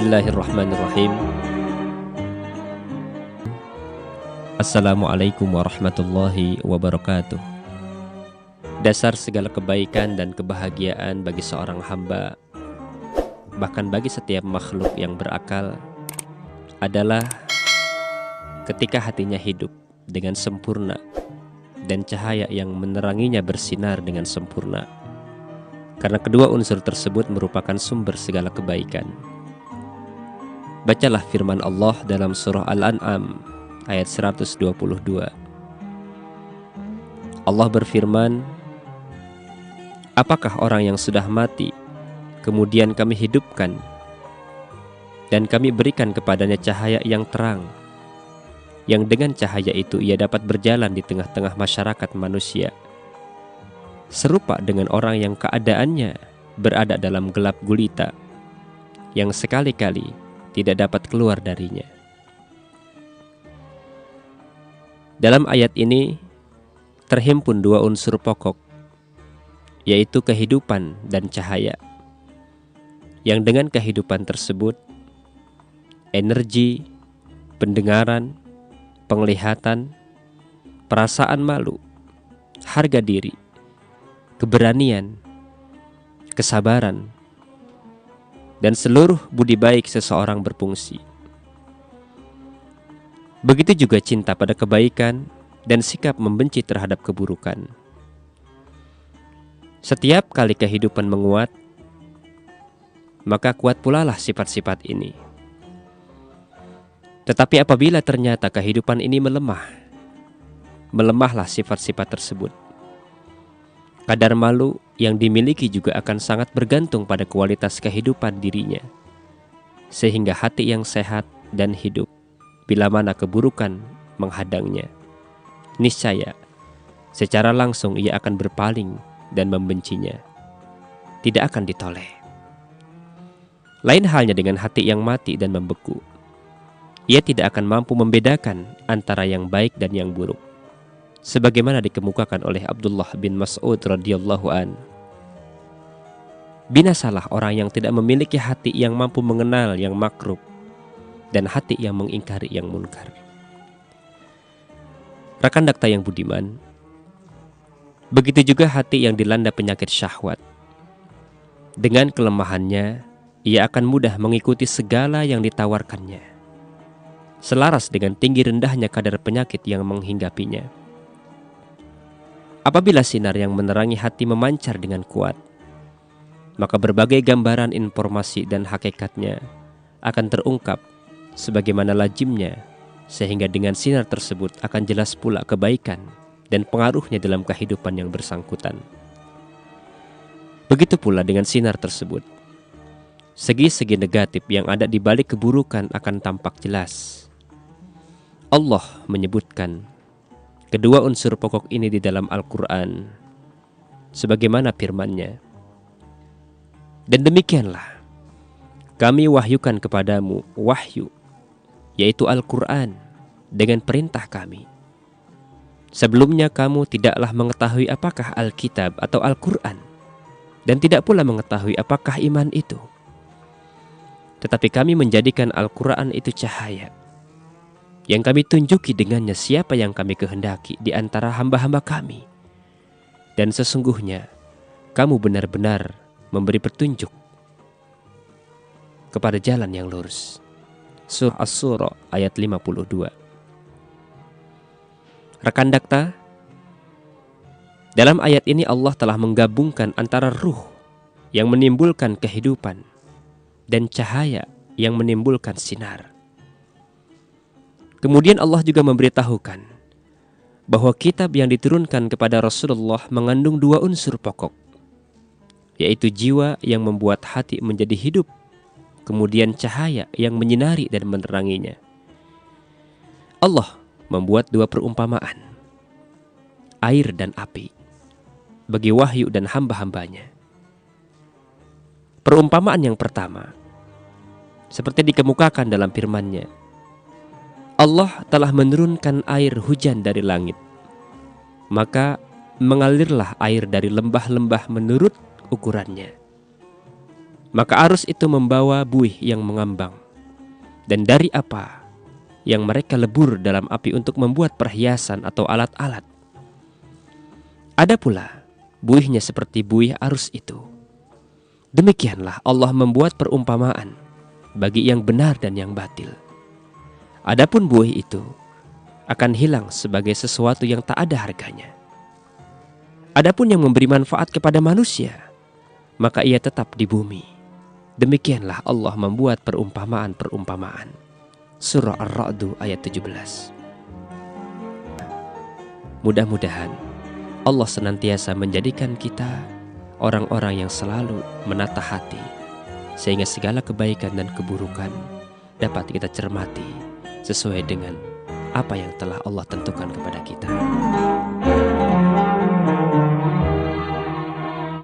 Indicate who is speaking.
Speaker 1: Bismillahirrahmanirrahim. Assalamualaikum warahmatullahi wabarakatuh. Dasar segala kebaikan dan kebahagiaan bagi seorang hamba, bahkan bagi setiap makhluk yang berakal, adalah ketika hatinya hidup dengan sempurna dan cahaya yang meneranginya bersinar dengan sempurna. Karena kedua unsur tersebut merupakan sumber segala kebaikan. Bacalah firman Allah dalam surah Al-An'am ayat 122. Allah berfirman, apakah orang yang sudah mati kemudian kami hidupkan dan kami berikan kepadanya cahaya yang terang, yang dengan cahaya itu ia dapat berjalan di tengah-tengah masyarakat manusia, serupa dengan orang yang keadaannya berada dalam gelap gulita, yang sekali-kali tidak dapat keluar darinya. Dalam ayat ini terhimpun dua unsur pokok, yaitu kehidupan dan cahaya, yang dengan kehidupan tersebut energi, pendengaran, penglihatan, perasaan malu, harga diri, keberanian, kesabaran, dan seluruh budi baik seseorang berfungsi. Begitu juga cinta pada kebaikan dan sikap membenci terhadap keburukan. Setiap kali kehidupan menguat, maka kuat pula lah sifat-sifat ini. Tetapi apabila ternyata kehidupan ini melemah, melemahlah sifat-sifat tersebut. Kadar malu yang dimiliki juga akan sangat bergantung pada kualitas kehidupan dirinya, sehingga hati yang sehat dan hidup bila mana keburukan menghadangnya, niscaya secara langsung ia akan berpaling dan membencinya, tidak akan ditoleh. Lain halnya dengan hati yang mati dan membeku, ia tidak akan mampu membedakan antara yang baik dan yang buruk, sebagaimana dikemukakan oleh Abdullah bin Mas'ud radhiyallahu an. Binasalah orang yang tidak memiliki hati yang mampu mengenal yang makruh dan hati yang mengingkari yang munkar. Rakan dakta yang budiman, begitu juga hati yang dilanda penyakit syahwat. Dengan kelemahannya, ia akan mudah mengikuti segala yang ditawarkannya, selaras dengan tinggi rendahnya kadar penyakit yang menghinggapinya. Apabila sinar yang menerangi hati memancar dengan kuat, maka berbagai gambaran informasi dan hakikatnya akan terungkap sebagaimana lazimnya, sehingga dengan sinar tersebut akan jelas pula kebaikan dan pengaruhnya dalam kehidupan yang bersangkutan. Begitu pula dengan sinar tersebut, segi-segi negatif yang ada di balik keburukan akan tampak jelas. Allah menyebutkan kedua unsur pokok ini di dalam Al-Quran, sebagaimana firman-Nya, dan demikianlah kami wahyukan kepadamu wahyu, yaitu Al-Quran, dengan perintah kami. Sebelumnya kamu tidaklah mengetahui apakah Alkitab atau Al-Quran, dan tidak pula mengetahui apakah iman itu. Tetapi kami menjadikan Al-Quran itu cahaya, yang kami tunjuki dengannya siapa yang kami kehendaki di antara hamba-hamba kami. Dan sesungguhnya kamu benar-benar memberi petunjuk kepada jalan yang lurus. Surah As-Surah ayat 52. Rekan dakta, dalam ayat ini Allah telah menggabungkan antara ruh yang menimbulkan kehidupan dan cahaya yang menimbulkan sinar. Kemudian Allah juga memberitahukan bahwa kitab yang diturunkan kepada Rasulullah mengandung dua unsur pokok, yaitu jiwa yang membuat hati menjadi hidup, kemudian cahaya yang menyinari dan meneranginya. Allah membuat dua perumpamaan, air dan api, bagi wahyu dan hamba-hambanya. Perumpamaan yang pertama, seperti dikemukakan dalam firman-Nya, Allah telah menurunkan air hujan dari langit, maka mengalirlah air dari lembah-lembah menurut ukurannya. maka arus itu membawa buih yang mengambang. Dan dari apa yang mereka lebur dalam api untuk membuat perhiasan atau alat-alat. Ada pula buihnya seperti buih arus itu. Demikianlah Allah membuat perumpamaan bagi yang benar dan yang batil. Adapun buih itu akan hilang sebagai sesuatu yang tak ada harganya. Adapun yang memberi manfaat kepada manusia, maka ia tetap di bumi. Demikianlah Allah membuat perumpamaan-perumpamaan. Surah Ar-Ra'd ayat 17. Mudah-mudahan Allah senantiasa menjadikan kita orang-orang yang selalu menata hati, sehingga segala kebaikan dan keburukan dapat kita cermati sesuai dengan apa yang telah Allah tentukan kepada kita.